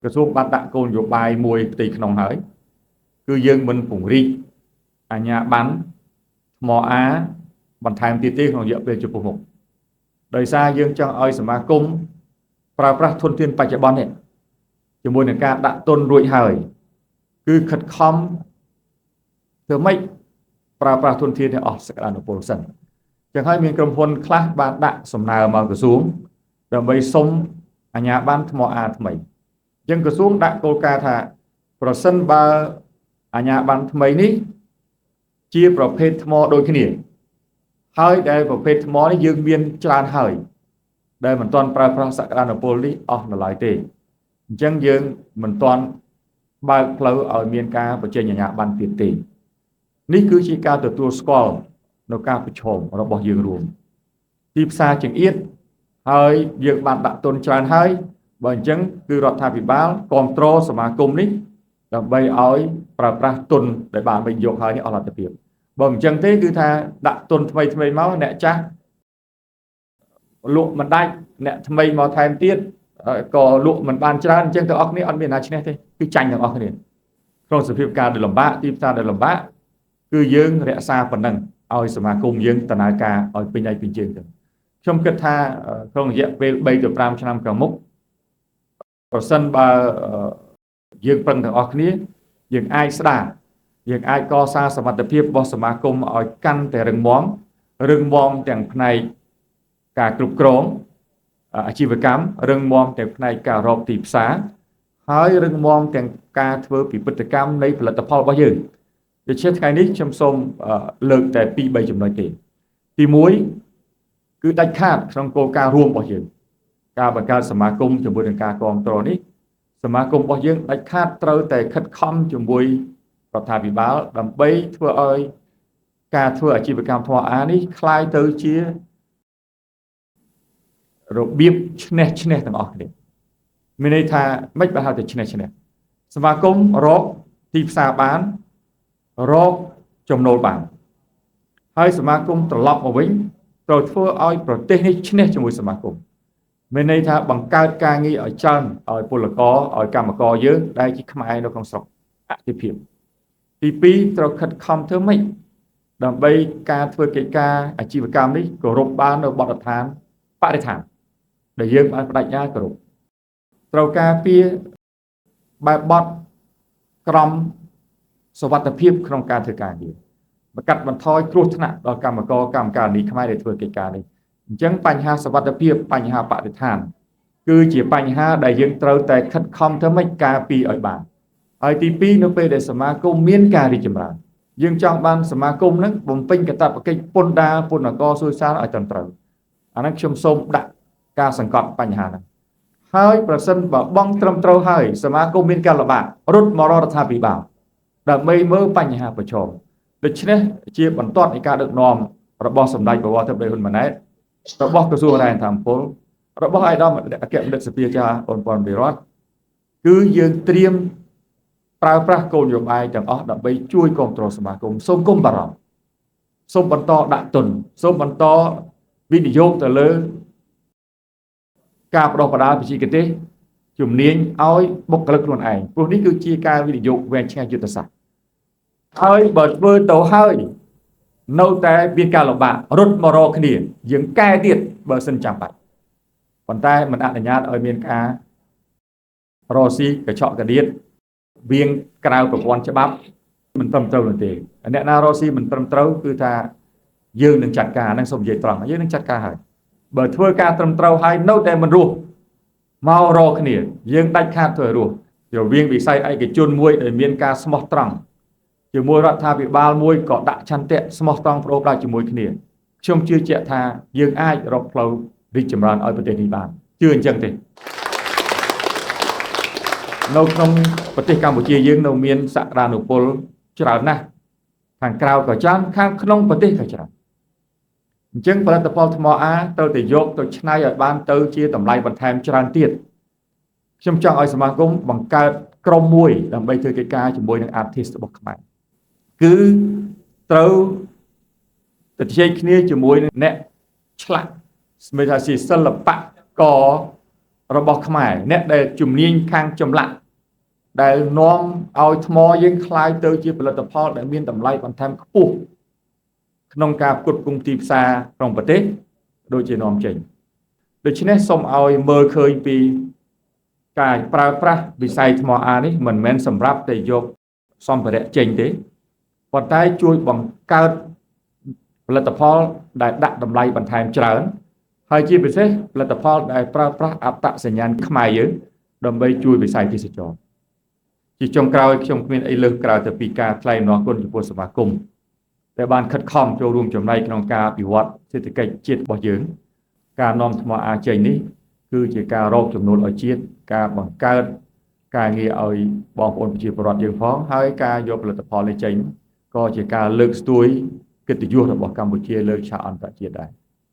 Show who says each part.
Speaker 1: ក្រសួងបានដាក់គោលនយោបាយមួយផ្ទៃក្នុងហើយគឺយើងមិនពង្រីកអាជ្ញាប័ណ្ណថ្មអាបន្ថែមទៀតទេក្នុងរយៈពេលចំពោះមុខដោយសារយើងចង់ឲ្យសមាគមប្រើប្រាស់ធនធានបច្ចុប្បន្ននេះជាមួយនឹងការដាក់ទុនរួចហើយគឺខិតខំធ្វើម៉េចប្រើប្រាស់ធនធានឲ្យអស់សក្តានុពលសិនចឹងហើយមានក្រុមហ៊ុនខ្លះបានដាក់សំណើមកក្រសួងដើម្បីសុំអាជ្ញាប័ណ្ណថ្មអាថ្មីចឹងក្រសួងដាក់គោលការណ៍ថាប្រសិនបើអាជ្ញាប័ណ្ណថ្មីនេះជាប្រភេទថ្មដូចគ្នាហើយដែលប្រភេទថ្មនេះយើងមានច្រើនហើយដែលមិនទាន់ប្រើប្រាស់សក្តានុពលនេះអស់នៅឡើយទេអញ្ចឹងយើងមិនទាន់បើកផ្លូវឲ្យមានការបញ្ចេញអាជ្ញាប័ណ្ណទៀតទេនេះគឺជាការទទួលស្គាល់នៅការប្រឈមរបស់យើងរួមទីផ្សារចង្អៀតហើយយើងបានដាក់ទុនច្រើនហើយបើអញ្ចឹងគឺរដ្ឋាភិបាលគ្រប់គ្រងសមាគមនេះដើម្បីឲ្យប្រើប្រាស់ទុនដែលបានវិនិយោគហើយនេះអស់លទ្ធភាពបើមិនអញ្ចឹងទេគឺថាដាក់ទុនថ្មីមកអ្នកចាស់លក់មិនដាច់អ្នកថ្មីមកថែមទៀតក៏លក់មិនបានច្រើនអញ្ចឹងទាំងអស់គ្នាអត់មានណាឈ្នះទេគឺចាញ់ទាំងអស់គ្នាក្នុងសភាពការដែលលំបាកទីផ្សារដែលលំបាកគឺយើងរក្សាប៉ុណ្ណឹងឲ្យសមាគមយើងដំណើរការឲ្យពេញដៃពេញជើងទៅខ្ញុំគិតថាក្នុងរយៈពេល3ទៅ5ឆ្នាំខាងមុខប្រសិនបើយើងប្រឹងទាំងអស់គ្នាយើងអាចស្ដារយើងអាចកសាងសមត្ថភាពរបស់សមាគមឲ្យកាន់តែរឹងមាំទាំងផ្នែកការគ្រប់គ្រងអាជីវកម្មរឹងមាំទាំងផ្នែកការរកទីផ្សារហើយរឹងមាំទាំងការធ្វើពិពិធកម្មនៃផលិតផលរបស់យើងដូច្នេះថ្ងៃនេះខ្ញុំសូមលើកតែ2-3ចំណុចទេទី1គឺដាច់ខាតក្នុងគោលការណ៍រួមរបស់យើងការបង្កើតសមាគមជាមួយនឹងការគ្រប់គ្រងនេះសមាគមរបស់យើងដាច់ខាតត្រូវតែខិតខំជាមួយរដ្ឋាភិបាលដើម្បីធ្វើឲ្យការធ្វើអាជីវកម្មថ្មអានេះคล้ายទៅជារបៀបឈ្នះទាំងអស់គ្នាមានន័យថាមិនបើហៅតែឈ្នះសមាគមរកទីផ្សារបានរកចំណូលបានហើយសមាគមត្រឡប់មកវិញត្រូវធ្វើឲ្យប្រទេសនេះឈ្នះជាមួយសមាគមមានន័យថាបង្កើតការងារឲ្យច្រើនឲ្យពលករឲ្យកម្មករយើងដែលជាខ្មែរនៅក្នុងស្រុកអតិភិបទី2ត្រូវខិតខំធ្វើម៉េចដើម្បីការធ្វើកិច្ចការអាជីវកម្មនេះគោរពបាននៅបទដ្ឋានបរិស្ថានដែលយើងបានបដិញ្ញាគោរពត្រូវការពារបែបបទក្រមសុវត្ថិភាពក្នុងការធ្វើការងារបង្កាត់បន្ថយគ្រោះថ្នាក់ដល់កម្មការនីខ្មែរដែលធ្វើកិច្ចការនេះអញ្ចឹងបញ្ហាសុវត្ថិភាពបញ្ហាបរិស្ថានគឺជាបញ្ហាដែលយើងត្រូវតែខិតខំធ្វើម៉េចការពារឲ្យបានហើយទី2នៅពេលដែលសមាគមមានការរីកចម្រើនយើងចង់បានសមាគមនឹងបំពេញកាតព្វកិច្ចពន្ធដារពន្ធកសុយសាលឲ្យត្រឹមត្រូវអានេះខ្ញុំសូមដាក់ការសង្កត់បញ្ហាហ្នឹងហើយប្រសិនបើបងត្រឹមត្រូវហើយសមាគមមានការលំបាករត់មកររដ្ឋាភិបាលដើម្បីមើលបញ្ហាប្រឈមដូច្នេះជាបន្ទាត់នៃការដឹកនាំរបស់សម្ដេចបវរធិបតីហ៊ុនម៉ាណែតរបស់ក្រសួងរាយសម្ព័ន្ធរបស់អាយដាមអគ្គបណ្ឌិតសភាចាអនប៉ុនវិរតគឺយើងត្រៀមប្រើប្រាស់គោលនយោបាយទាំងអស់ដើម្បីជួយគ្រប់គ្រងសមាគមសូមកុំបារម្ភសូមបន្តដាក់ទុនសូមបន្តវិនិយោគទៅលើការបដិបដាលវិជ្ជាជីវៈជំនាញឲ្យបុគ្គលិកខ្លួនឯងព្រោះនេះគឺជាការវិនិយោគវែងឆ្ងាយយុទ្ធសាស្ត្រហើយបើធ្វើទៅហើយនៅតែមានការលំបាករត់មករកគ្នាយើងកែទៀតបើសិនចាំបាច់ប៉ុន្តែមិនអនុញ្ញាតឲ្យមានការរកស៊ីកញ្ចក់កដៀតវៀងក្រៅប្រព័ន្ធច្បាប់មិនត្រឹមត្រូវនោះទេអ្នកណារកស៊ីមិនត្រឹមត្រូវគឺថាយើងនឹងចាត់ការហ្នឹងសូមនិយាយត្រង់យើងនឹងចាត់ការហើយបើធ្វើការត្រឹមត្រូវហើយនៅតែមិនរស់មករកគ្នាយើងដាច់ខាតធ្វើរស់រវាងវិស័យឯកជនមួយដែលមានការស្មោះត្រង់ជាមួយរដ្ឋាភិបាលមួយក៏ដាក់ឆន្ទៈស្មោះត្រង់ប្រូបដាក់ជាមួយគ្នាខ្ញុំជឿជាក់ថាយើងអាចរកផ្លូវរីកចម្រើនឲ្យប្រទេសនេះបានជឿអញ្ចឹងទេនៅក្នុងប្រទេសកម្ពុជាយើងនៅមានសក្តានុពលច្រើនណាស់ខាងក្រៅក៏ច្រើនខាងក្នុងប្រទេសក៏ច្រើនអញ្ចឹងផលិតផលថ្មអាត្រូវតែយកទៅច្នៃឲ្យបានទៅជាតម្លៃបន្ថែមច្រើនទៀតខ្ញុំចង់ឲ្យសមាគមបង្កើតក្រុមមួយដើម្បីធ្វើកិច្ចការជាមួយនឹង artist របស់ខ្មែរគឺត្រូវទៅជែកគ្នាជាមួយនឹងអ្នកឆ្លាក់ស្មេថាជាសិល្បករ របស់ខ្មែរអ្នកដែលជំនាញខាងចម្លាក់ដែលនាំឲ្យថ្មយើងคล้ายទៅជាផលិតផលដែលមានតម្លៃបន្ថែមខ្ពស់ក្នុងការផ្គត់ផ្គង់ទីផ្សារក្នុងប្រទេសដូចជានាំចេញដូច្នេះសូមឲ្យមើលឃើញពីការប្រើប្រាស់វិស័យថ្មអានេះមិនមែនសម្រាប់តែយកសម្ភារៈចេញទេប៉ុន្តែជួយបង្កើតផលិតផលដែលដាក់តម្លៃបន្ថែមច្រើនហើយជាពិសេសផលិតផលដែលប្រើប្រាស់អត្តសញ្ញាណខ្មែរយើងដើម្បីជួយវិស័យទេសចរណ៍ជាចុងក្រោយខ្ញុំគ្មានអីលើសក្រៅតែពីការថ្លែងអំណរគុណចំពោះសមាគមដែលបានខិតខំចូលរួមចំណែកក្នុងការអភិវឌ្ឍសេដ្ឋកិច្ចជាតិរបស់យើងការនាំថ្មអាចេញនេះគឺជាការរកចំណូលឲ្យជាតិការបង្កើតការងារឲ្យបងប្អូនប្រជាពលរដ្ឋយើងផងហើយការយកផលិតផលនេះចេញក៏ជាការលើកស្ទួយកិត្តិយសរបស់កម្ពុជាលើឆាកអន្តរជាតិដែរ